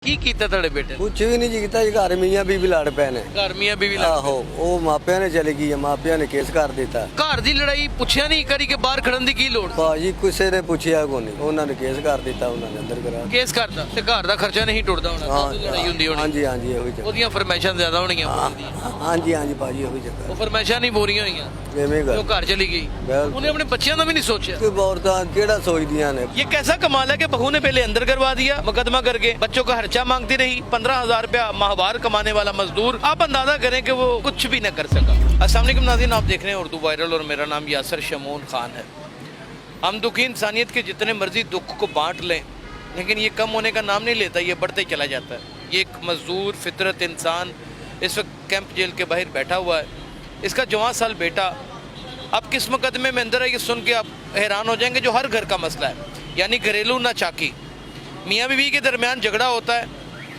ਕੀ ਕੀਤਾ ਤੁਹਾਡੇ ਬੇਟੇ ਨੇ? ਕੁਛ ਵੀ ਨਹੀਂ ਕੀਤਾ ਜੀ, ਘਰ ਮੀਆਂ ਬੀਵੀ ਲੜ ਪਏ ਨੇ। ਘਰ ਮੀਆਂ ਬੀਵੀ ਆਹੋ, ਉਹ ਮਾਪਿਆਂ ਨੇ ਚਲੀ ਗਈ ਹੈ, ਮਾਪਿਆਂ ਨੇ ਕੇਸ ਕਰ ਦਿੱਤਾ। ਘਰ ਦੀ ਲੜਾਈ ਪੁੱਛਿਆ ਨਹੀਂ ਕਰੀ ਕਿ ਬਾਹਰ ਖੜਨ ਦੀ ਕੀ ਲੋੜ? ਭਾਜੀ ਕਿਸੇ ਨੇ ਪੁੱਛਿਆ ਕੋ ਨਹੀਂ, ਉਹਨਾਂ ਨੇ ਕੇਸ ਕਰ ਦਿੱਤਾ, ਉਹਨਾਂ ਨੇ ਅੰਦਰ ਕਰਾ। ਕੇਸ ਕਰਦਾ ਤੇ ਘਰ ਦਾ ਖਰਚਾ ਨਹੀਂ ਟੁੱਟਦਾ ਹੋਣਾ, ਤਾਂ ਦੀ ਲੜਾਈ ਹੁੰਦੀ ਹੋਣੀ। ਹਾਂਜੀ ਹਾਂਜੀ, ਉਹੀ ਚੱਕਰ। ਉਹਦੀਆਂ ਫਰਮਾਇਸ਼ਾਂ ਜ਼ਿਆਦਾ ਹੋਣਗੀਆਂ ਫੋਨ ਦੀਆਂ। ਹਾਂਜੀ ਹਾਂਜੀ ਭਾਜੀ, ਉਹੀ ਚੱਕਰ। ਉਹ ਫਰਮਾਇਸ਼ਾਂ ਨਹੀਂ ਪੂਰੀਆਂ ਹੋਈਆਂ, ਐਵੇਂ ਉਹ ਗੱਲ ਘਰ ਚਲੀ ਗਈ। ਬਿਲਕੁਲ। ਉਹਨੇ ਆਪਣੇ ਬੱਚਿਆਂ ਦਾ भी नहीं सोचा। ਕਿ औरतां ਕਿਹੜਾ ਸੋਚਦੀਆਂ ਨੇ। ये कैसा कमाल है कि बहू ने पहले अंदर करवा दिया मुकदमा करके, बच्चों का खर्चा मांगती रही, 15,000 रुपया माहवार कमाने वाला मजदूर। आप अंदाजा करें कि वो कुछ भी न कर सका। अस्सलाम वालेकुम नाज़रीन, आप देख रहे हैं उर्दू वायरल और मेरा नाम यासर शमून खान है। हम दुखी इंसानियत के जितने मर्जी दुख को बांट लें, लेकिन ये कम होने का नाम नहीं लेता, ये बढ़ते चला जाता है। ये एक मजदूर फितरत इंसान इस वक्त कैंप जेल के बाहर बैठा हुआ है। इसका 14 साल बेटा अब किस मुकदमे में अंदर है, ये सुन के आप हैरान हो जाएंगे, जो हर घर का मसला है, यानी घरेलू नाचाकी। मियाँ बीवी के दरमियान झगड़ा होता है,